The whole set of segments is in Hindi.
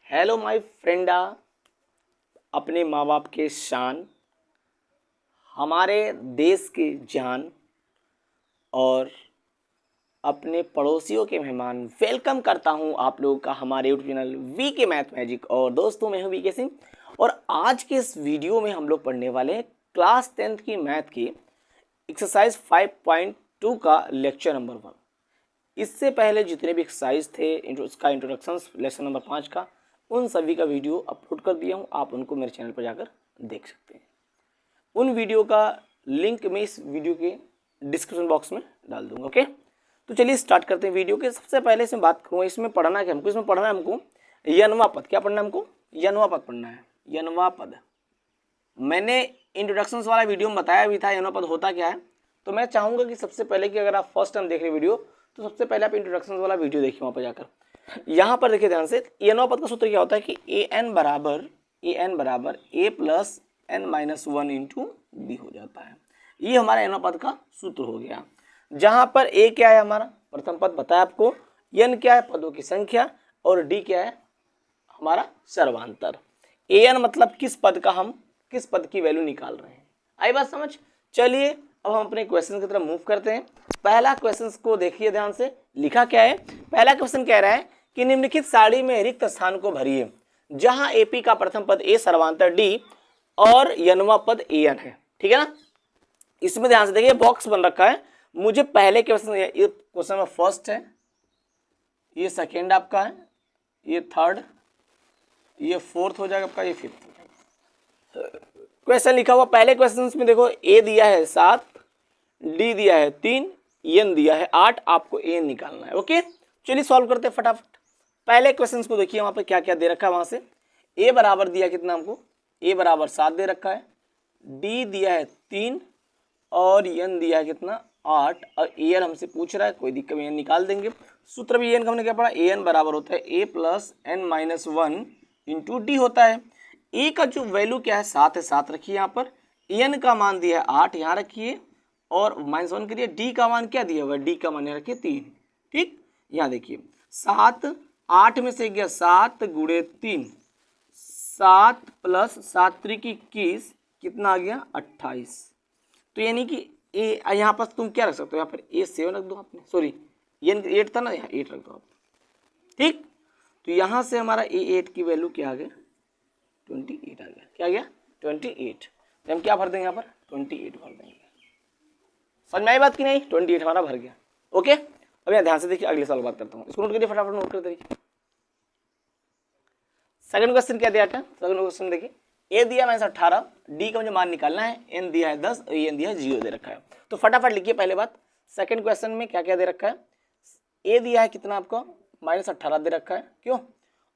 हेलो माय फ्रेंडा, अपने माँ बाप के शान, हमारे देश की जान और अपने पड़ोसियों के मेहमान, वेलकम करता हूँ आप लोगों का हमारे यूट्यूब चैनल वी के मैथ मैजिक। और दोस्तों, मैं हूँ वी के सिंह और आज के इस वीडियो में हम लोग पढ़ने वाले हैं क्लास 10th की मैथ की एक्सरसाइज 5.2 का लेक्चर नंबर 1। इससे पहले जितने भी एक्सरसाइज थे उसका इंट्रोडक्शन लेसन नंबर 5 का, उन सभी का वीडियो अपलोड कर दिया हूँ। आप उनको मेरे चैनल पर जाकर देख सकते हैं। उन वीडियो का लिंक मैं इस वीडियो के डिस्क्रिप्शन बॉक्स में डाल दूंगा। ओके, तो चलिए स्टार्ट करते हैं वीडियो के। सबसे पहले इसमें बात करूँ, इसमें पढ़ना क्या हमको, इसमें पढ़ना है हमको यनवा पद। क्या पढ़ना है हमको? यनवा पद पढ़ना है। यनवा पद मैंने इंट्रोडक्शन वाला वीडियो में बताया भी था यनवा पद होता क्या है। तो मैं चाहूँगा कि सबसे पहले कि अगर आप फर्स्ट टाइम देख रहे वीडियो तो सबसे पहले आप इंट्रोडक्शन वाला वीडियो देखिए। वहाँ पर जाकर यहाँ पर देखिए ध्यान से, यनवा पद का सूत्र क्या होता है कि ए एन बराबर a plus n minus 1 into d हो जाता है। ये हमारा यनवा पद का सूत्र हो गया, जहाँ पर ए क्या है हमारा प्रथम पद बताया आपको, एन क्या है पदों की संख्या और डी क्या है हमारा सर्वांतर। ए एन मतलब किस पद की वैल्यू निकाल रहे हैं। आई बात समझ? चलिए अब हम अपने क्वेश्चन की तरफ मूव करते हैं। पहला क्वेश्चन को देखिए ध्यान से, लिखा क्या है। पहला क्वेश्चन कह रहा है कि निम्नलिखित सारणी में रिक्त स्थान को भरिए जहां एपी का प्रथम पद ए सर्वांतर डी और यनवा पद ए एन है। ठीक है ना? इसमें ध्यान से देखिए, बॉक्स बन रखा है। मुझे पहले क्वेश्चन, ये क्वेश्चन में फर्स्ट है, ये सेकेंड आपका है, ये थर्ड, ये फोर्थ हो जाएगा आपका, ये फिफ्थ हो जाएगा। क्वेश्चन लिखा हुआ पहले क्वेश्चन में देखो, ए दिया है 7, डी दिया है 3, एन दिया है 8, आपको एन निकालना है। ओके, चलिए सॉल्व करते हैं फटाफट। पहले क्वेश्चन को देखिए, वहां पे क्या क्या दे रखा है। वहां से ए बराबर दिया कितना हमको, ए बराबर 7 दे रखा है, डी दिया है 3 और एन दिया है कितना 8। और एन हमसे पूछ रहा है, कोई दिक्कत नहीं, एन निकाल देंगे। सूत्र भी एन का हमने क्या पढ़ा, ए एन बराबर होता है a plus n minus 1 into d होता है। ए का जो वैल्यू क्या है 7 है, 7 रखिए यहाँ पर। एन का मान दिया है 8, यहाँ रखिए और माइनस 1 करिए। डी का मान क्या दिया हुआ है, डी का मान यहाँ रखिए 3। ठीक, यहाँ देखिए 7, 8 में से गया 7 गुणे 3, 7 प्लस 7 त्रिक 21, कितना आ गया 28। तो यानी कि ए यहाँ पर तुम क्या रख सकते हो, यहाँ पर ए 7 रख दो आपने, सॉरी एन 8 था ना, यहाँ 8 रख दो आप। ठीक, तो यहाँ से हमारा ए 8 की वैल्यू क्या आ गया 28 आ गया। क्या आ गया 28। तो हम क्या भर देंगे यहाँ पर 28 भर देंगे। समझ में आई बात की नहीं? 28 हमारा भर गया। ओके, अब यहाँ ध्यान से देखिए, अगले सवाल बात करता हूँ, इसको नोट करिए फटाफट, नोट करते रहिए। सेकंड क्वेश्चन क्या दिया था? सेकंड क्वेश्चन देखिए, ए दिया -18, डी का मुझे मान निकालना है, एन दिया है 10 और एन दिया है 0 दे रखा है। तो फटाफट लिखिए पहले बात, सेकंड क्वेश्चन में क्या क्या दे रखा है। ए दिया है कितना आपको -18 दे रखा है, क्यों,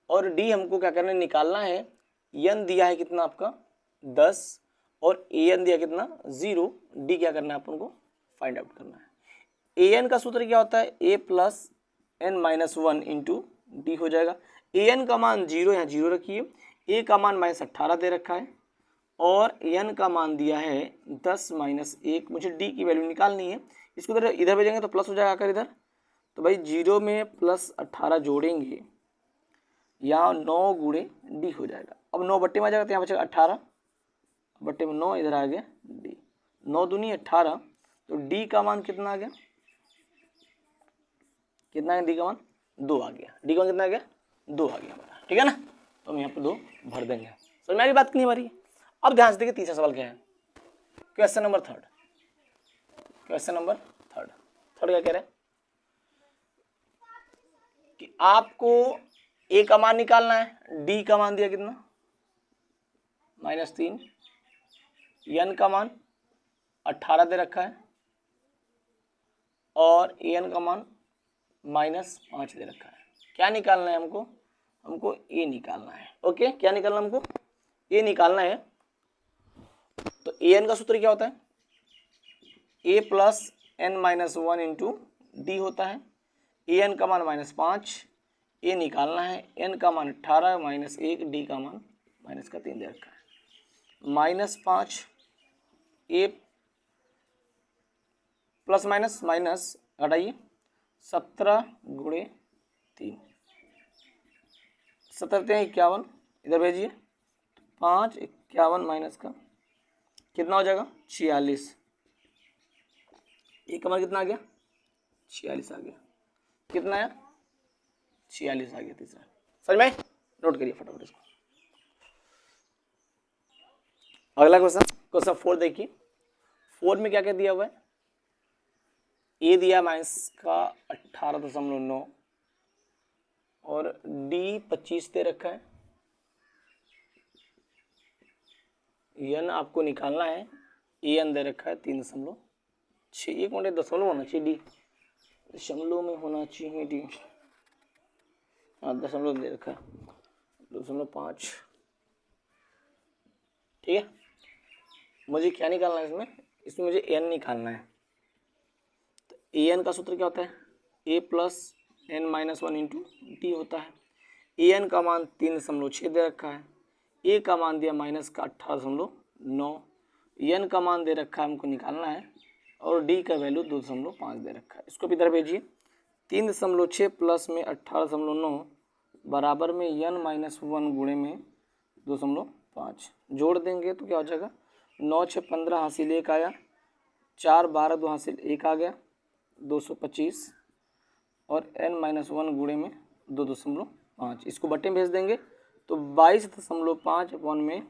और डी हमको क्या करना है निकालना है। एन दिया है कितना आपका 10 और ए एन दिया कितना 0, डी क्या करना है अपन को फाइंड आउट करना है। ए एन का सूत्र क्या होता है, a plus n minus 1 into d हो जाएगा। ए एन का मान 0, यहाँ 0 रखिए। ए का मान -18 दे रखा है और एन का मान दिया है 10 माइनस 1। मुझे डी की वैल्यू निकालनी है। इसको इधर भेजेंगे तो प्लस हो जाएगा आकर इधर। तो भाई 0 में प्लस 18 जोड़ेंगे, यहाँ 9 गुणे डी हो जाएगा। अब 9 बट्टे में आ जाएगा तो यहाँ बचेगा 18, बट्टे में 9 इधर आ गया डी, 9 दूनी 18। तो डी का मान कितना आ गया, कितना है डी का मान 2 आ गया। डी का मान कितना आ गया 2 आ गया हमारा। ठीक है ना? तो हम यहाँ पे 2 भर देंगे। समझ में आ रही बात नहीं हमारी? अब ध्यान से देखिए, तीसरा सवाल क्या है, question number third. Question number third क्या कह रहे हैं कि आपको ए का मान निकालना है, डी का मान दिया कितना -3, एन का मान 18 दे रखा है और एन का मान -5 दे रखा है। क्या निकालना है हमको? हमको ए निकालना है। ओके, क्या निकालना है हमको? ए निकालना है। तो ए एन का सूत्र क्या होता है, a plus n minus 1 into d होता है। ए एन का मान -5, ए निकालना है, एन का मान 18 माइनस 1, डी का मान माइनस का 3 दे रखा है। -5 ए प्लस माइनस माइनस हटाइए, 17 गुणे 3, 17 51, इधर भेजिए 5 51 माइनस का कितना हो जाएगा 46। एक कमर कितना आ गया 46 आ गया। कितना आया 46 आ गया तीसरा। समझ में? नोट करिए फटाफट इसको। अगला क्वेश्चन 4 देखिए। 4 में क्या क्या दिया हुआ है? ए दिया माइनस का 18.9 और डी 25 दे रखा है। एन आपको निकालना है, ए एन दे रखा है 3.6। 1 मिनट दशमलव होना चाहिए, डी दशमलव में होना चाहिए डी। हाँ दशमलव दे रखा है 2.5। ठीक है, मुझे क्या निकालना है इसमें? इसमें मुझे एन निकालना है। तो ए एन का सूत्र क्या होता है? A plus n minus 1 into d होता है। ए एन का मान 3.6 दे रखा है, ए का मान दिया माइनस का 18.9, एन का मान दे रखा है हमको निकालना है, और डी का वैल्यू 2.5 दे रखा है। इसको भी इधर भेजिए। 3.6 प्लस में 18.9 बराबर में एन माइनस 1 गुणे में 2.5 जोड़ देंगे तो क्या हो जाएगा? 9 6 15 हासिल 1 आया, 4 12 2 हासिल 1 आ गया 225, और n माइनस 1 गुणे में 2.5। इसको बट्टे में भेज देंगे तो 22.5 अपन में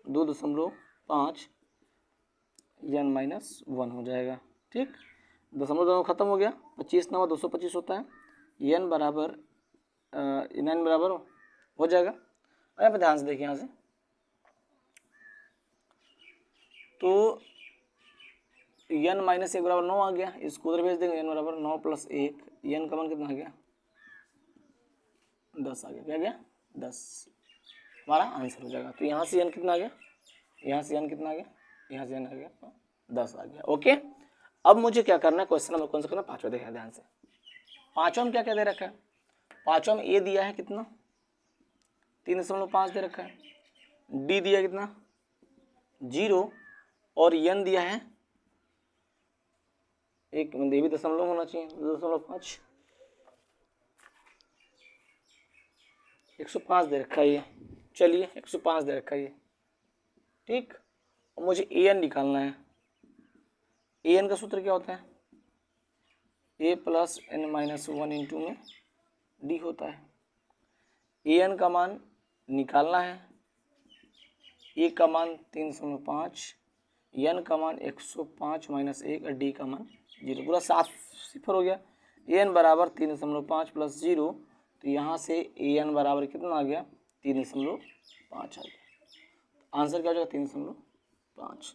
2.5 n माइनस 1 हो जाएगा। ठीक, दशमलव दोनों खत्म हो गया। 25 नवा 225 होता है, n बराबर n बराबर हो जाएगा। और यहाँ पर ध्यान से देखिए, यहाँ से तो n माइनस 1 बराबर 9 आ गया। इसको उधर भेज देंगे, n बराबर 9 प्लस 1, n का मान कितना आ गया 10 आ गया। क्या गया 10, हमारा आंसर हो जाएगा। तो यहाँ से n कितना आ गया, यहाँ से n कितना आ गया, यहाँ से n आ गया 10 आ गया। ओके, अब मुझे क्या करना है? क्वेश्चन नंबर कौन सा करना? 5वां देखा ध्यान से। 5वां में क्या क्या दे रखा है? 5वां में ए दिया है कितना 3.5 दे रखा है, डी दिया कितना 0, और n दिया है एक भी दशमलव होना चाहिए 2.5, 105 दे रखा है ये। चलिए 105 दे रखा है ये। ठीक, और मुझे ए एन निकालना है। ए एन का सूत्र क्या होता है? A plus n minus 1 into में डी होता है। ए एन का मान निकालना है, ए का मान 3.5, एन का मान 105 माइनस 1 और डी का मान 0। पूरा 7 सिफर हो गया। ए एन बराबर 3.5 प्लस 0, तो यहाँ से ए एन बराबर कितना आ गया 3.5 आ गया। आंसर क्या हो जाएगा 3.5।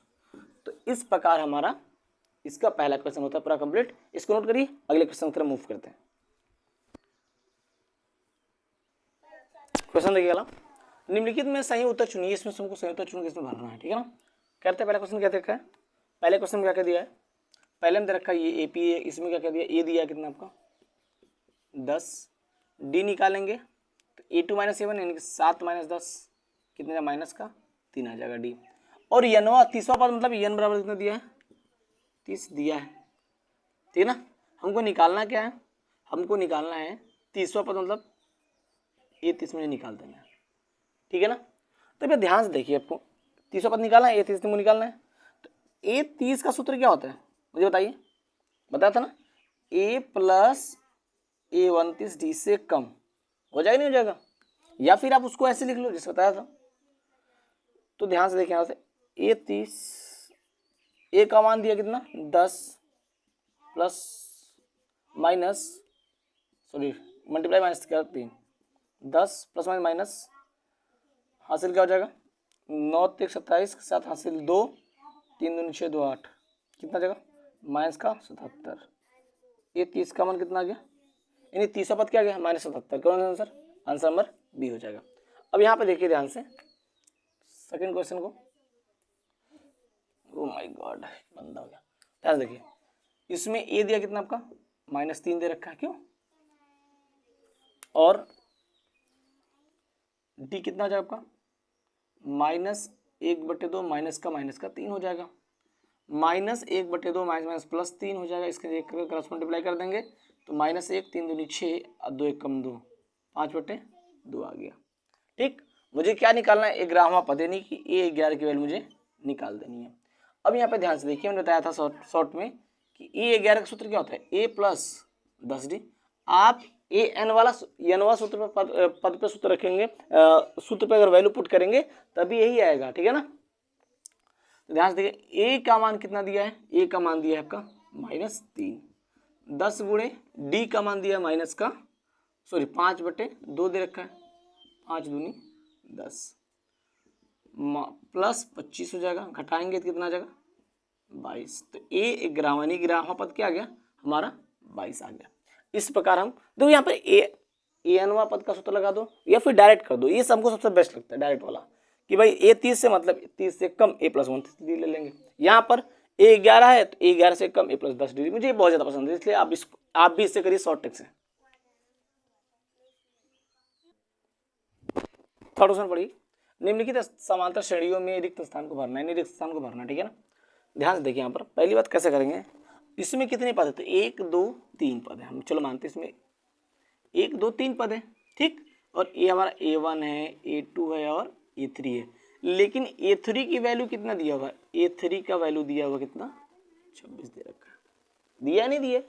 तो इस प्रकार हमारा इसका पहला क्वेश्चन होता है पूरा कंप्लीट। इसको नोट करिए, अगले क्वेश्चन की तरफ मूव करते हैं। क्वेश्चन देखिए अगला, निम्नलिखित में सही उत्तर चुनिए। इसमें तुमको सही उत्तर चुन के इसमें भरना है। ठीक है ना। कहते हैं पहला क्वेश्चन क्या देखा है? पहले क्वेश्चन में क्या क्या दिया है? पहले में दे रखा है ये ए पी है, इसमें क्या क्या दिया? ए दिया कितना आपका 10, डी निकालेंगे तो ए2 माइनस 7 यानी कि 7 माइनस 10 कितने माइनस का 3 आ जाएगा डी। और यनवा तीसरा पद मतलब एन बराबर कितना दिया है 30 दिया है। ठीक है ना। हमको निकालना क्या है? हमको निकालना है तीसरा पद मतलब ए 30 मुझे निकाल देना है। ठीक है ना। तो भैया ध्यान से देखिए, आपको तीसरा पद निकालना है, ए 30 को निकालना है। तो ए 30 का सूत्र क्या होता है मुझे बताइए? बताया था ना, ए प्लस ए 29 डी से कम हो जाएगा नहीं हो जाएगा? या फिर आप उसको ऐसे लिख लो जैसे बताया था। तो ध्यान से देखिए, यहाँ से ए 30, ए का मान दिया कितना 10 plus minus sorry multiply minus क्या 3, 10 प्लस माइनस हासिल क्या हो जाएगा 9 3 27 के साथ हासिल 2 3 2 6 2 8 कितना जगह माइनस का 77। ये 30 का मान कितना आ गया? यानी तीसरा पद क्या गया -77। कौन सा आंसर? आंसर नंबर बी हो जाएगा। अब यहाँ पे देखिए ध्यान से सेकंड क्वेश्चन को। ओ माय गॉड, बंदा हो गया। ध्यान देखिए, इसमें ए दिया कितना आपका -3 दे रखा है, क्यों? और डी कितना हो जाएगा आपका -1/2 माइनस का 3 हो जाएगा। -1/2 माइनस प्लस 3 हो जाएगा। इसके क्रॉस मल्टीप्लाई कर देंगे तो -1 3 दूनी 6 और 2 1 कम 2 5/2 आ गया। ठीक, मुझे क्या निकालना है, 11वां पद, यानी कि A11 की वैल्यू मुझे निकाल देनी है। अब यहाँ पे ध्यान से देखिए, मैंने बताया था शॉर्ट में कि A11 का सूत्र क्या होता है, A प्लस 10D। आप एन वाला सूत्र पर पद पे सूत्र रखेंगे, सूत्र पे अगर वैल्यू पुट करेंगे तभी यही आएगा, ठीक है ना। तो ध्यान से देखिए, ए का मान कितना दिया है, ए का मान दिया है आपका -3, 10 गुणे डी का मान दिया है माइनस का 5/2 दे रखा है, 5 दूनी 10 प्लस 25 हो जाएगा, घटाएंगे तो कितना आ जाएगा 22। तो ए ग्रामणी ग्राम पद क्या आ गया हमारा 22 आ गया। इस प्रकार हम देखो यहाँ पर एनवा पद का सूत्र लगा दो या फिर डायरेक्ट कर दो, ये सबको सबसे बेस्ट लगता है डायरेक्ट वाला कि भाई ए 30 से मतलब 30 से कम A + 1 ले लेंगे। यहाँ पर A11 है तो A11 से कम A + 10 मुझे बहुत ज़्यादा पसंद है, इसलिए आप भी इससे करिए शॉर्ट ट्रिक से। थर्ड क्वेश्चन पढ़िए, निम्नलिखित समांतर श्रेणियों में रिक्त स्थान को भरना है, रिक्त स्थान को भरना, ठीक है ना। ध्यान से देखिए, यहाँ पर पहली बात कैसे करेंगे, इसमें कितने पद है, तो 1 2 3 पद है, हम चलो मानते हैं इसमें 1 2 3 पद है, ठीक। और ये हमारा A1 है, A2 है और A3 है, लेकिन A3 की वैल्यू कितना दिया हुआ है, A3 का वैल्यू दिया हुआ कितना 26 दे रखा है, दिया नहीं दिया।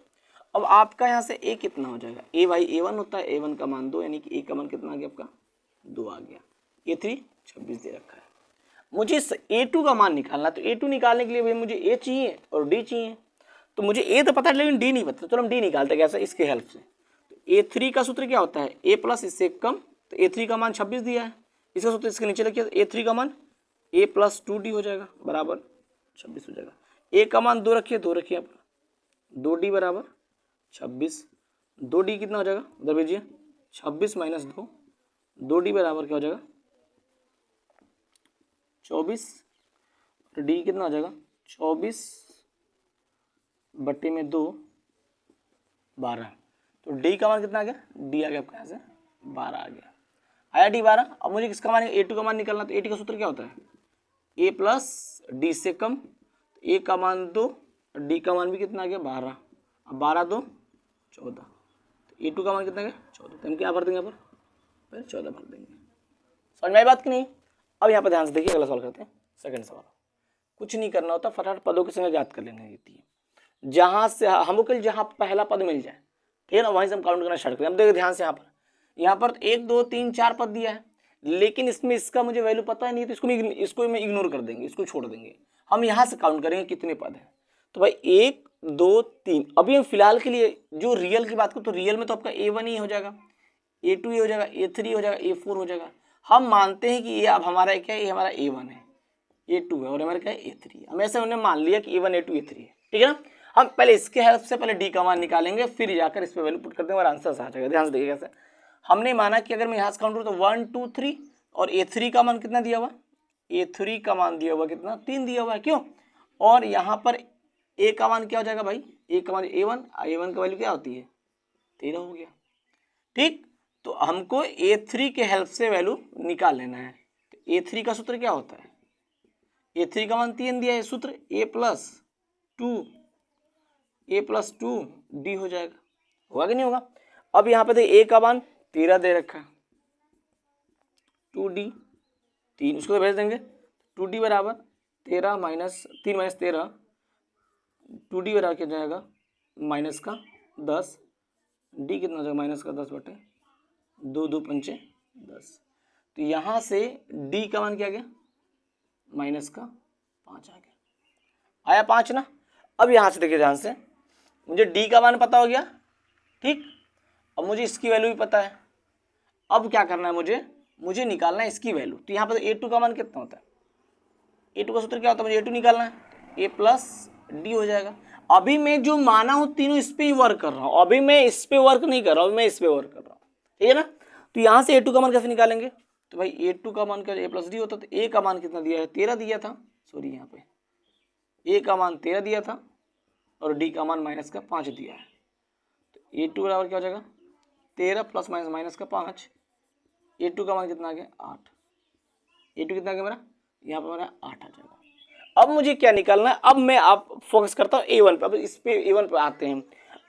अब आपका यहाँ से A कितना हो जाएगा, A भाई A1 होता है, A1 का मान 2, यानी कि A का मान कितना आ गया आपका 2 आ गया, A3 26 दे रखा है। मुझे A2 का मान निकालना, तो A2 निकालने के लिए भाई मुझे A चाहिए और D चाहिए, तो मुझे A तो पता है लेकिन D नहीं पता, चलो हम D निकालते कैसे, इसके हेल्प से। तो A3 का सूत्र क्या होता है, A प्लस इससे कम, तो A3 का मान 26 दिया है, इसका सूत्र इसके नीचे लिखिए, तो A3 का मान A + 2D हो जाएगा बराबर 26 हो जाएगा। A का मान 2 रखिए, 2 रखिए आप, 2D बराबर 26, 2D कितना हो जाएगा उधर भेजिए, 26 - 2, 2D बराबर क्या हो जाएगा 24, और D कितना हो जाएगा 24/2 12, तो D का मान कितना आ गया, D आ गया आपका यहाँ से 12 आ गया, आया D 12। अब मुझे किसका मान A2 का मान निकालना, तो A2 का सूत्र क्या होता है, A + D से कम, तो A का मान 2, D का मान भी कितना आ गया 12, अब 12 2 14, तो A2 का मान कितना आ गया 14, तो हम क्या भर देंगे यहाँ पर पहले 14 भर देंगे। समझ में आई बात कि नहीं। अब यहाँ पर ध्यान से देखिए, अगला सवाल करते हैं, सेकंड सवाल। कुछ नहीं करना होता, फटाफट पदों की संख्या याद कर लेनी होती है, जहाँ से हमको जहाँ पहला पद मिल जाए, ठीक है ना, वहीं से हम काउंट करना स्टार्ट करें। हम देखिए ध्यान से, यहाँ पर 1 2 3 4 पद दिया है, लेकिन इसमें इसका मुझे वैल्यू पता नहीं है, तो इसको मैं इग्नोर कर देंगे, इसको छोड़ देंगे। हम यहाँ से काउंट करेंगे कितने पद हैं, तो भाई 1 2 3। अभी हम फिलहाल के लिए जो रियल की बात करें, तो रियल में तो आपका A1 ही हो जाएगा, A2 ही हो जाएगा, A3 हो जाएगा, A4 हो जाएगा। हम मानते हैं कि ये अब हमारा क्या है, ये हमारा A1 है, A2 है और हमारा क्या है A3 है। हम ऐसे उन्हें मान लिया कि A1 A2 A3 है, ठीक है ना। हम पहले इसके हेल्प से पहले D का मान निकालेंगे, फिर जाकर इस पर वैल्यू पुट कर देंगे और आंसर आ जाएगा। ध्यान से देखिए कैसे, हमने माना कि अगर मैं यहाँ से काउंट करूँ तो 1 2 3, और A3 का मान कितना दिया हुआ, A3 का मान दिया हुआ कितना 3 दिया हुआ है, क्यों। और यहाँ पर A का मान क्या हो जाएगा भाई, A का मान A1 का वैल्यू क्या होती है 13 हो गया, ठीक। तो हमको A3 के हेल्प से वैल्यू निकाल लेना है। तो A3 का सूत्र क्या होता है, A3 का मान 3 दिया है, सूत्र A + 2 D हो जाएगा, होगा कि नहीं होगा। अब यहाँ पे देखिए A का मान 13 दे रखा है, 2D 3, उसको तो भेज देंगे, 2D बराबर 13 - 3 - 13, 2D बराबर क्या जाएगा माइनस का 10, D कितना हो जाएगा माइनस का 10/2, 2 पंचे 10। तो यहाँ से D का मान क्या गया माइनस का 5 आ गया, आया 5 ना। अब यहाँ से देखिए ध्यान से, मुझे D का मान पता हो गया, ठीक। अब मुझे इसकी वैल्यू भी पता है, अब क्या करना है मुझे निकालना है इसकी वैल्यू। तो यहाँ पर A2 का मान कितना होता है, A2 का सूत्र क्या होता है, मुझे A2 निकालना है, A + D हो जाएगा। अभी मैं जो माना हूँ तीनों इस पे ही वर्क कर रहा हूँ, अभी मैं इस पे वर्क नहीं कर रहा हूँ, मैं इस पे वर्क कर रहा हूँ, ठीक है ना। तो यहाँ से A2 का मान कैसे निकालेंगे, तो भाई A2 का मान क्या A + D होता, तो A का मान कितना दिया है 13 दिया था, सॉरी यहाँ पे A का मान 13 दिया था और D का मान माइनस का 5 दिया है। तो A2 बराबर क्या हो जाएगा 13 + माइनस का 5, A2 का मान कितना आ गया 8, A2 कितना आ गया मेरा, यहाँ पर मेरा 8 आ जाएगा। अब मुझे क्या निकालना है, अब मैं आप फोकस करता हूँ A1 पे, अब इस पे A1 पे आते हैं।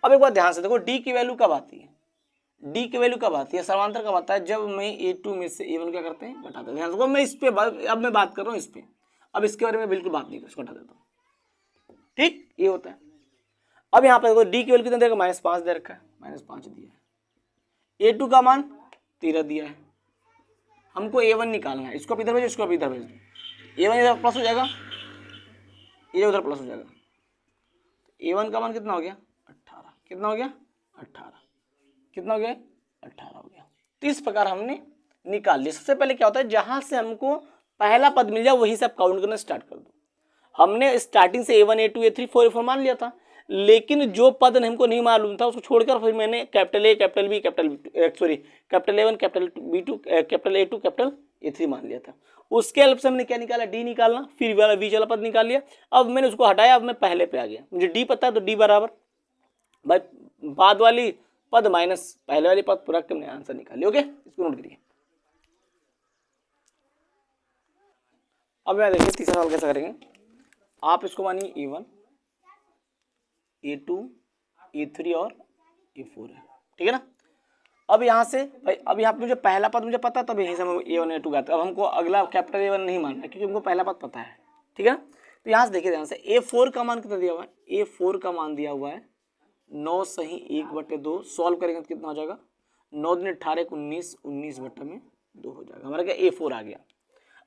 अब एक बार ध्यान से देखो, D की वैल्यू कब आती है, डी की वैल्यू कब आती है, समांतर कब आता है, जब मैं A2 में से A1 क्या करते हैं, घटाते हैं। ध्यान रखो मैं इस पे अब मैं बात कर रहा हूँ इस पे, अब इसके बारे में बिल्कुल बात नहीं कर, इसको हटा देता हूँ। ठीक, ये होता है। अब यहाँ पर देखो डी की वैल्यू कितना देगा, -5 दे रखा है, -5 दिया है। A2 का मान 13 दिया है, हमको A1 निकालना है। इसको आप इधर भेजो, इसको आप इधर भेज दो। A1 इधर प्लस हो जाएगा, ये उधर प्लस हो जाएगा। A1 का मान कितना हो गया, 18। कितना हो गया, 18। कितना हो गया, 18 हो गया। तो इस प्रकार हमने निकाल लिया। सबसे पहले क्या होता है, जहां से हमको पहला पद मिल जाए वही से आप काउंट करना स्टार्ट कर दो। हमने स्टार्टिंग से A1 A2 A3 4 A4 मान लिया था, लेकिन जो पद हमको नहीं मालूम था उसको छोड़कर फिर मैंने capital A capital B capital A1 capital B2 capital A2 capital A3 मान लिया था। उसके हेल्प से हमने क्या निकाला, डी निकालना, फिर वाला बीच वाला पद निकाल लिया। अब मैंने उसको हटाया, अब मैं पहले पे आ गया। मुझे डी पता है तो डी बराबर भाई बाद वाली पद माइनस पहले वाली पद पूरा हमने आंसर निकाल लिया। ओके, इसको नोट करिए। अब मैं देखिए तीसरा सवाल कैसा करेंगे। आप इसको मानिए A1 A2 A3 और A4 है, ठीक है ना। अब यहाँ से भाई, अब यहाँ पे मुझे पहला पद मुझे पता है, तब यहीं से हम A1 A2 गाते। अब हमको अगला कैपिटल A1 नहीं मानना है क्योंकि हमको पहला पद पता है, ठीक है ना। तो यहाँ से देखिए ध्यान से, A4 का मान कितना दिया हुआ है, A4 का मान दिया हुआ है 9 सही 1/2। सॉल्व करेंगे तो कितना हो जाएगा, 9 दूनी 18 19, 19/2 हो जाएगा। हमारा क्या A4 आ गया।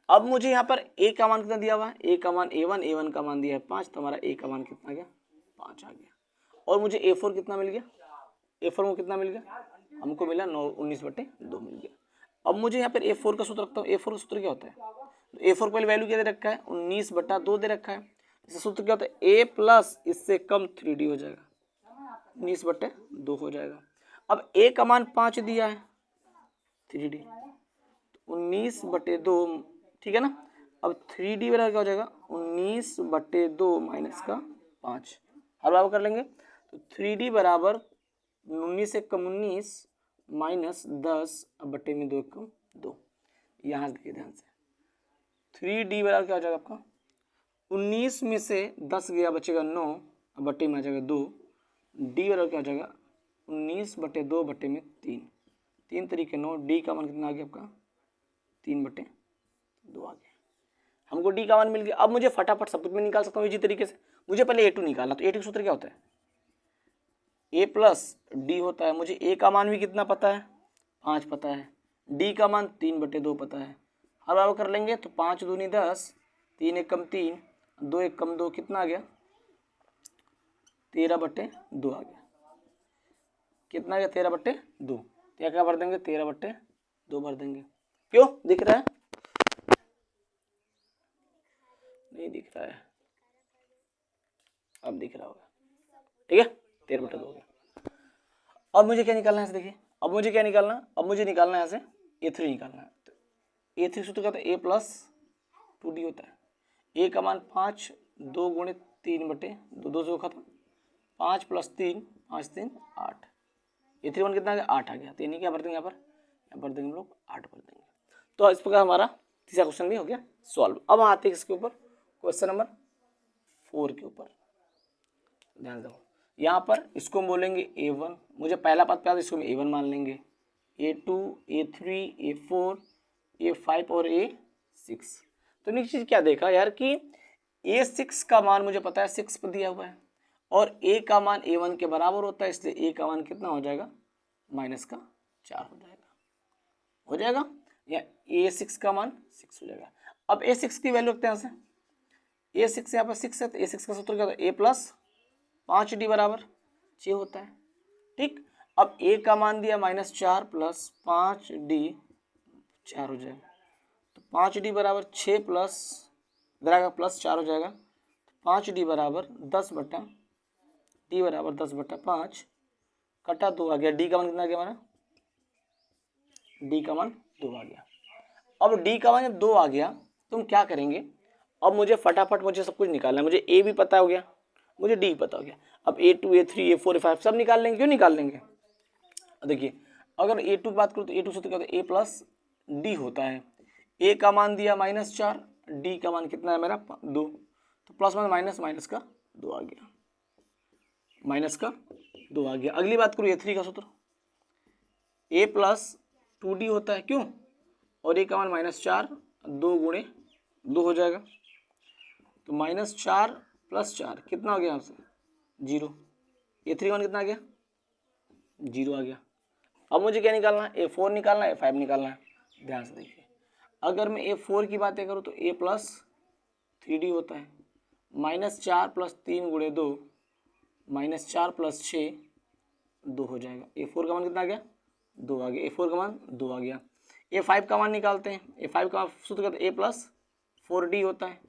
अब मुझे यहाँ पर A का मान कितना दिया हुआ है, A का मान A1, A1 का मान दिया है 5, तो हमारा A का मान कितना गया, 5 आ गया। और मुझे A4 कितना मिल गया, A4 को कितना मिल गया, हमको मिला 19/2 मिल गया। अब मुझे यहाँ पर A4 का सूत्र रखता हूँ। A4 का सूत्र क्या होता है, तो A4 पहले वैल्यू क्या दे रखा है, 19/2 दे रखा है। इसका सूत्र क्या होता है, A प्लस इससे कम 3D हो जाएगा, 19/2 हो जाएगा। अब A का मान 5 दिया है, 3D 19/2, ठीक है ना। अब 3D बराबर क्या हो जाएगा, 19/2 माइनस का 5, हर बार कर लेंगे। तो 3D बराबर 19 से कम 19 माइनस 10, अब बट्टे में 2 कम 2। यहाँ से देखिए ध्यान से, 3D बराबर क्या हो जाएगा आपका, 19 में से 10 गया बचेगा 9, अब बट्टे में आ जाएगा 2। डी बराबर क्या हो जाएगा, 19/2 बट्टे में 3, 3 तरीके 9। डी का मान कितना आ गया आपका, 3/2 आ गया। हमको डी का मान मिल गया। अब मुझे फटाफट सब कुछ में निकाल सकता हूँ इसी तरीके से। मुझे पहले A2 निकालना, तो A2 का सूत्र क्या होता है, A प्लस डी होता है। मुझे A का मान भी कितना पता है, 5 पता है। डी का मान 3/2 पता है। हर बार कर लेंगे तो 5 दूनी 10, 3 1 कम 3, 2 1 कम 2, कितना आ गया, 13/2 आ गया। कितना आ गया, 13/2। क्या भर देंगे, 13/2 भर देंगे। क्यों दिख रहा है, नहीं दिख रहा है, अब दिख रहा होगा, ठीक है, 13/2 हो गया। अब मुझे क्या निकालना है, देखिए अब मुझे क्या निकालना, अब मुझे निकालना है यहाँ से A3 निकालना है। तो A3 सूत्र क्या होता है, A प्लस 2D होता है। A का मान 5, 2 गुणे 3/2, 2 से खत्म, 5 + 3, 5 3 8। A3 मान कितना आ गया, 8 आ गया। तो यानी क्या भर देंगे यहाँ पर, यहाँ भर देंगे हम लोग 8 भर देंगे। तो इस प्रकार हमारा तीसरा क्वेश्चन भी हो गया सॉल्व। अब आते हैं इसके ऊपर, क्वेश्चन नंबर 4 के ऊपर। ध्यान दो, यहाँ पर इसको हम बोलेंगे A1, मुझे पहला पद पे इसको हम A1 मान लेंगे। A2 A3 A4 A5 और A6। तो नीचे चीज क्या देखा यार कि A6 का मान मुझे पता है 6 पर दिया हुआ है, और A का मान A1 के बराबर होता है, इसलिए A का मान कितना हो जाएगा, -4 हो जाएगा, या A6 का मान 6 हो जाएगा। अब A6 की वैल्यू रखते हैं यहाँ से, A6 यहाँ पर 6 है, तो A6 का सूत्र क्या होता है, A प्लस 5D बराबर 6 होता है, ठीक। अब A का मान दिया -4 प्लस 5D 4 हो जाएगा। तो 5D बराबर 6 प्लस प्लस 4 हो जाएगा। तो 5D बराबर 10/D बराबर 10/5 कटा 2 आ गया। D का मान कितना आ गया हमारा, D का मान 2 आ गया। अब D का मान जब 2 आ गया तो हम क्या करेंगे, अब मुझे फटाफट मुझे सब कुछ निकालना है। मुझे A भी पता हो गया, मुझे D पता हो गया। अब A2 A3 A4 A5 सब निकाल लेंगे। क्यों निकाल लेंगे, देखिए अगर A2 की बात करूँ तो A2 सूत्र क्या होता है, A प्लस D होता है। A का मान दिया -4, D का मान कितना है मेरा 2, तो प्लस माइनस का 2 आ गया, -2 आ गया। अगली बात करूँ A3 का सूत्र, ए प्लस 2d होता है, क्यों? और ए का मान -4, 2 गुणे 2 हो जाएगा, तो -4 + 4 कितना हो गया यहाँ से? 0। A3 का मान कितना आ गया? 0 आ गया। अब मुझे क्या निकालना है? A4 निकालना है, A5 निकालना है। ध्यान से देखिए, अगर मैं A4 की बातें करूँ तो A + 3d होता है, -4 + 3 गुणे 2, -4 + 6 2 हो जाएगा। A4 का मान कितना आ गया? 2 आ गया। A4 का मान 2 आ गया। A5 का मान निकालते हैं। A5 का सूत्र कहते हैं A + 4d होता है।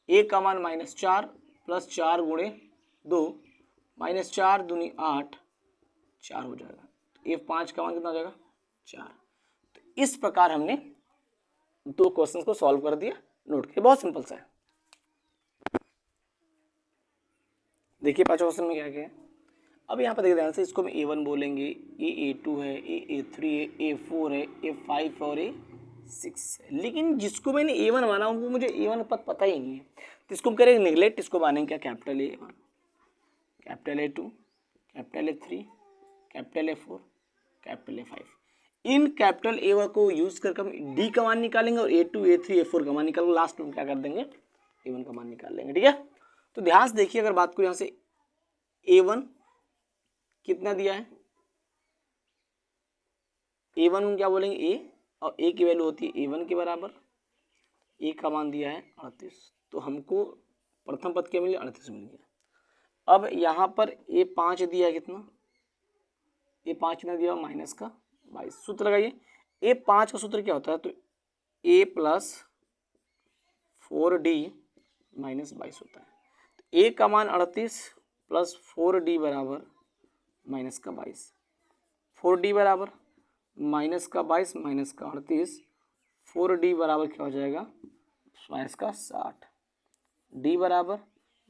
A का मान -4 + 4 गुणे 2, -4 दूनी 8, 4 हो जाएगा। A5 का मान कितना हो जाएगा? 4। तो इस प्रकार हमने 2 क्वेश्चन को सॉल्व कर दिया। नोट किया, बहुत सिंपल सा है। देखिए 5 क्वेश्चन में क्या क्या है। अब यहाँ पर देखिए ध्यान से, इसको हम A1 बोलेंगे, ये A2 है, ये A3 है, A4 है, A5 और A6 है। लेकिन जिसको मैंने A1 माना उनको मुझे A1 पता ही नहीं है, तो इसको हम करेंगे निगलेक्ट। इसको मानेंगे क्या? Capital A1, capital A2, capital A3, capital A4, capital A5। In capital A1 को यूज करके हम D का मान निकालेंगे और A2, A3, A4 का मान निकालेंगे। लास्ट में क्या कर देंगे? A1 का मान निकाल लेंगे। ठीक है, तो ध्यान से देखिए, अगर बात करूँ यहाँ से A1 कितना दिया है? A1 हम क्या बोलेंगे? A, और A की वैल्यू होती है A1 के बराबर। A का मान दिया है 38, तो हमको प्रथम पद क्या मिल गया? 38 मिल गया। अब यहाँ पर A5 दिया है कितना? A5 कितना दिया? -22। सूत्र लगाइए। A5 का सूत्र क्या होता है? तो A + 4d - 22 होता है। तो A का मान 38 + 4d बराबर -22। 4d बराबर -22 - 38, 4d बराबर क्या हो जाएगा? -60। d बराबर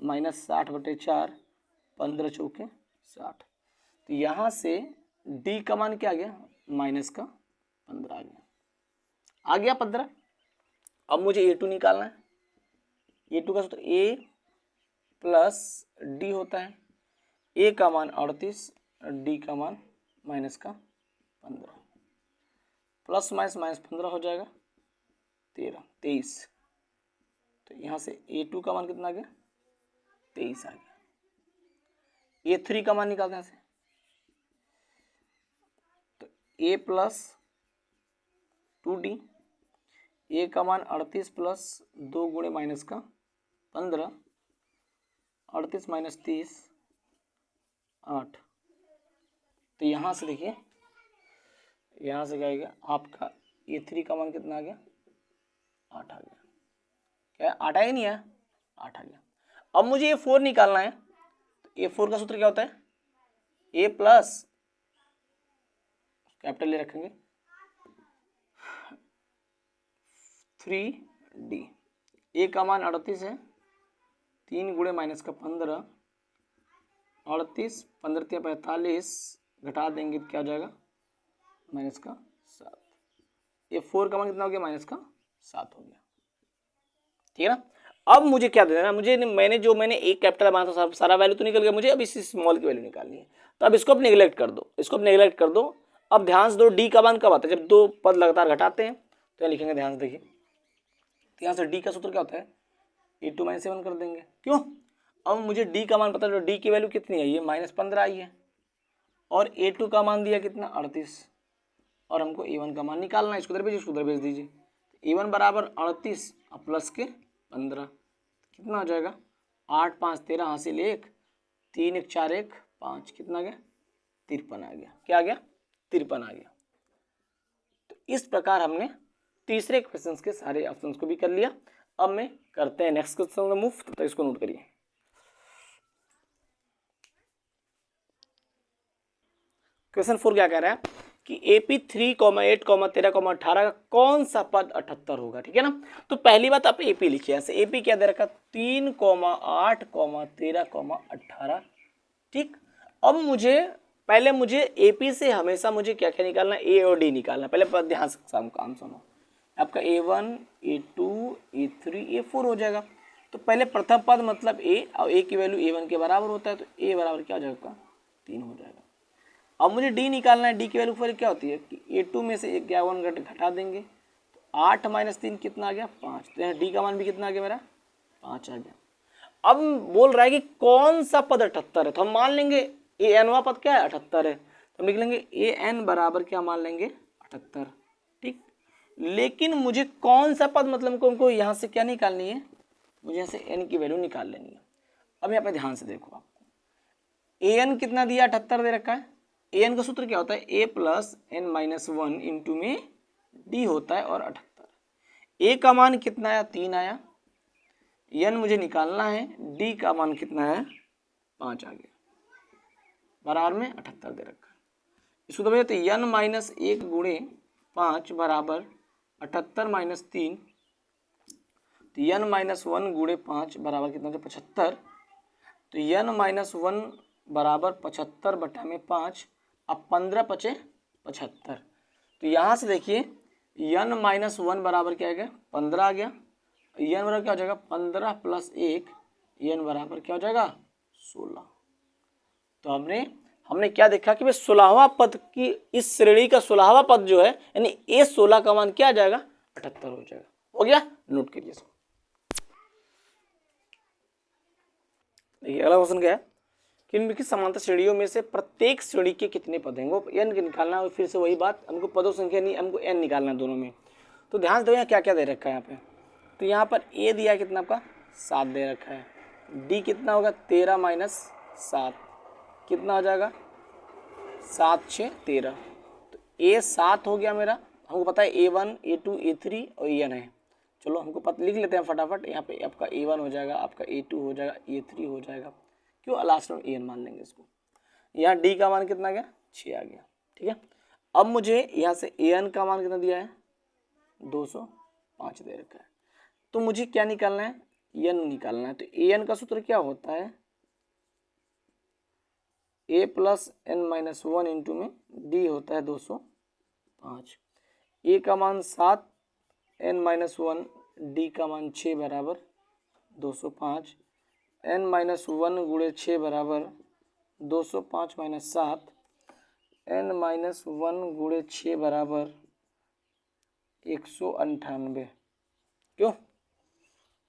-60/4, 15 चौके 60। तो यहाँ से d का मान क्या आ गया? -15 आ गया। आ गया 15। अब मुझे A2 निकालना है। A2 का सूत्र A + d होता है। A का मान 38, d का मान -15, प्लस माइनस -15 हो जाएगा 23। तो यहाँ से A2 का मान कितना आ गया? 23 आ गया। A3 का मान निकालते हैं यहाँ से। तो A + 2d, A का मान 38 + 2 गुणे -15, 38 - 30 8। तो यहाँ से देखिए, यहाँ से क्या आएगा आपका? A3 का मान कितना आ गया? 8 आ गया। क्या 8 आया? नहीं आया? 8 आ गया। अब मुझे A4 निकालना है। तो A4 का सूत्र क्या होता है? A + कैपिटल ले रखेंगे 3d। A का मान 38 है, 3 गुणे -15, 38, 15 45, घटा देंगे तो क्या हो जाएगा? -7। A4 का मान कितना हो गया? -7 हो गया। ठीक है ना। अब मुझे क्या देना है? मैंने एक कैपिटल माना था, सारा वैल्यू तो निकल गया मुझे। अब इस स्मॉल की वैल्यू निकालनी है। तो अब इसको अब नेग्लेक्ट कर दो, इसको अब नेग्लेक्ट कर दो। अब ध्यान से दो, डी का मान कब आता है? जब 2 पद लगातार घटाते हैं। तो यहाँ लिखेंगे, ध्यान से देखिए, तो यहाँ से डी का सूत्र क्या होता है? A2 - 7 कर देंगे। क्यों? अब मुझे डी का मान पता है, डी की वैल्यू कितनी आई है? -15 आई है। और A2 का मान दिया कितना? 38। और हमको A1 का मान निकालना है। इसको उधर भेजिए, इसको उधर भेज दीजिए। A1 बराबर 38 और प्लस के 15, कितना हो जाएगा? 8 5 13 हासिल 1, 3 1 4 1 5, कितना आ गया? 53 आ गया। क्या आ गया? 53 आ गया। तो इस प्रकार हमने तीसरे क्वेश्चन के सारे ऑप्शंस को भी कर लिया। अब मैं करते हैं नेक्स्ट क्वेश्चन में मूव। तो इसको नोट करिए। क्वेश्चन 4 क्या कह रहा है कि AP 3, 8, 13, 18 का कौन सा पद 78 होगा? ठीक है ना। तो पहली बात आप AP लिखिए। ऐसे AP क्या दे रखा? 3, 8, 13, 18। ठीक। अब मुझे AP से हमेशा मुझे क्या क्या निकालना है? A और D निकालना। पहले पद ध्यान से काम सुनो। आपका A1, A2, A3, A4 हो जाएगा। तो पहले प्रथम पद मतलब A, और A की वैल्यू A1 के बराबर होता है। तो A बराबर क्या हो जाएगा? 3 हो जाएगा। अब मुझे डी निकालना है। डी की वैल्यू फिर क्या होती है कि A2 में से 51 घटा देंगे तो 8 - 3 कितना आ गया 5। तो यहाँ डी का मान भी कितना आ गया मेरा 5 आ गया। अब बोल रहा है कि कौन सा पद 78 है, तो हम मान लेंगे ए एनवा पद क्या है 78 है, तो हम लिख लेंगे ए एन बराबर क्या मान लेंगे 78। ठीक, लेकिन मुझे कौन सा पद मतलब हमको यहाँ से क्या निकालनी है, मुझे यहाँ से एन की वैल्यू निकाल लेनी है। अब यहाँ पे ध्यान से देखो, आपको ए एन कितना दिया 78 दे रखा है। ए एन का सूत्र क्या होता है a plus n minus 1 into में डी होता है और 78। ए का मान कितना आया 3 आया, एन मुझे निकालना है, डी का मान कितना है 5 आ गया, बराबर में 78 दे रखा है। इसको तो तो एन माइनस 1 गुणे 5 बराबर 78 माइनस 3, तो एन माइनस 1 गुणे 5 बराबर कितना हो 75। तो एन माइनस 1 बराबर 75 बटा में 5, अब 15 पचे 75। तो यहाँ से देखिए एन माइनस 1 बराबर क्या आ गया 15 आ गया, एन बराबर क्या हो जाएगा 15 प्लस 1, एन बराबर क्या हो जाएगा 16। तो हमने क्या देखा कि भाई 16वां पद की इस श्रेणी का 16वां पद जो है यानी ए 16 का मान क्या आ जाएगा 78 हो जाएगा। हो गया, नोट करिए इसको। देखिए अगला क्वेश्चन क्या है कि इनमें की समांतर श्रेणियों में से प्रत्येक श्रेणी के कितने पद हैं, वो एन के निकालना है। फिर से वही बात, हमको पदों संख्या नहीं, हमको एन निकालना है दोनों में। तो ध्यान से दो यहाँ क्या क्या दे रखा है यहाँ पे। तो यहाँ पर ए दिया कितना आपका 7 दे रखा है, डी कितना होगा 13 माइनस 7 कितना हो जाएगा 7 6 13। तो ए 7 हो गया मेरा, हमको पता है A1 A2 A3 और एन है। चलो हमको पता लिख लेते हैं फटाफट। यहाँ पे आपका A1 हो जाएगा, आपका A2 हो जाएगा, A3 हो जाएगा, क्यों लास्ट में एन मान लेंगे इसको। यहाँ डी का मान कितना गया 6 आ गया। ठीक है, अब मुझे यहाँ से एन का मान कितना दिया है 205 दे रखा है। तो मुझे क्या निकालना है एन निकालना है। तो एन का सूत्र क्या होता है a plus n minus 1 into में डी होता है 205। ए का मान 7, एन माइनस 1, डी का मान 6 बराबर 205। एन माइनस 1 गुणे 6 बराबर 205 माइनस 7, एन माइनस 1 गुणे 6 बराबर 198। क्यों,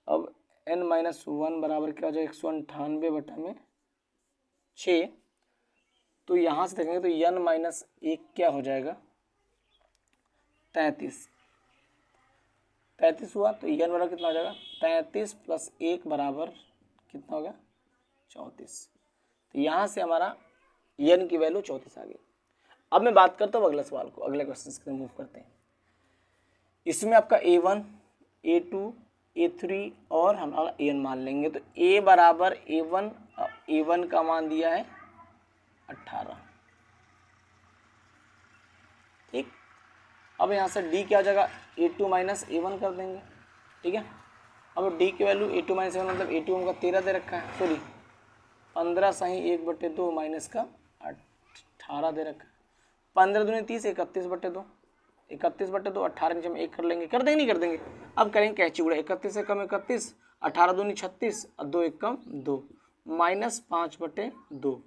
अब एन माइनस 1 बराबर क्या हो जाएगा 198 बटा में 6। तो यहाँ से देखेंगे तो एन माइनस 1 क्या हो जाएगा 33 हुआ। तो एन बराबर कितना हो जाएगा 33 प्लस 1 बराबर कितना होगा 34। तो यहाँ से हमारा एन की वैल्यू 34 आ गई। अब मैं बात करता हूँ अगले सवाल को, अगले क्वेश्चन की तरफ मूव करते हैं। इसमें आपका A1 A2 A3 और हमारा एन मान लेंगे। तो ए बराबर A1 का मान दिया है 18। ठीक, अब यहाँ से डी क्या हो जाएगा A2 माइनस A1 कर देंगे। ठीक है, अब डी की वैल्यू A2 माइनस A1 मतलब A2 का 13 दे रखा है, सॉरी 15 सही 1/2 माइनस का 18 दे रखा है। 15 दूनी 30 31/2, 31/2 18 नीचे में 1 कर लेंगे, कर देंगे नहीं कर देंगे। अब करेंगे कैची उड़ा, 31 से कम 31, 18 दूनी 36 और 2 1 कम 2 माइनस 5/2।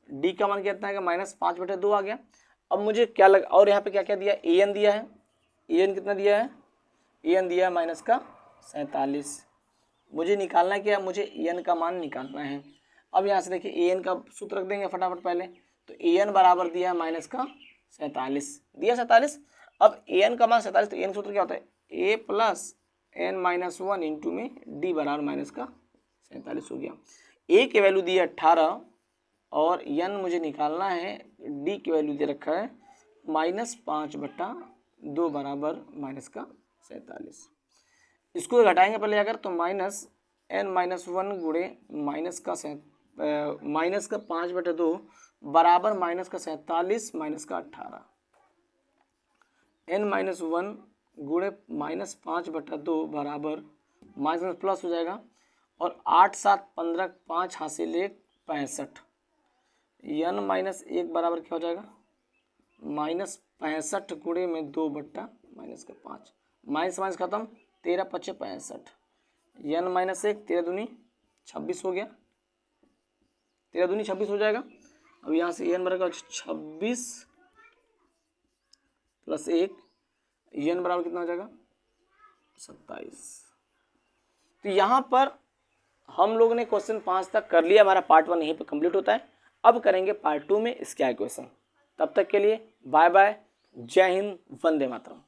डी का मान कितना है माइनस 5/2 आ गया। अब मुझे क्या लगा, और यहाँ पे क्या क्या दिया ए एन दिया है, ए एन कितना दिया है ए एन दिया है माइनस का 47। मुझे निकालना है क्या, मुझे ए एन का मान निकालना है। अब यहाँ से देखिए ए एन का सूत्र रख देंगे फटाफट पहले। तो ए एन बराबर दिया है माइनस का 47 दिया 47। अब ए एन का मान 47, तो ए एन सूत्र क्या होता है a plus n minus 1 into में डी बराबर माइनस का 47 हो गया। ए की वैल्यू दी है 18 और एन मुझे निकालना है, डी की वैल्यू दे रखा है -5/2 बराबर माइनस का 47। इसको घटाएंगे पहले अगर, तो माइनस एन माइनस 1 गुणे माइनस का 5/2 बराबर माइनस का 47 माइनस का 18। एन माइनस 1 गुणे माइनस 5/2 बराबर माइनस प्लस हो जाएगा और 8 7 15 5 हासिल 1 65। एन माइनस 1 बराबर क्या हो जाएगा -65 गुणे में 2 बट्टा माइनस का 5, माइनस माइनस खत्म 13 5 65। एन माइनस 1 13 दूनी 26 हो गया, 13 दूनी 26 हो जाएगा। अब यहाँ से n बराबर 26 प्लस 1, n बराबर कितना हो जाएगा 27। तो यहाँ पर हम लोग ने क्वेश्चन 5 तक कर लिया, हमारा पार्ट 1 यहीं पर कंप्लीट होता है। अब करेंगे पार्ट 2 में इसका क्वेश्चन। तब तक के लिए बाय बाय, जय हिंद, वंदे मातरम।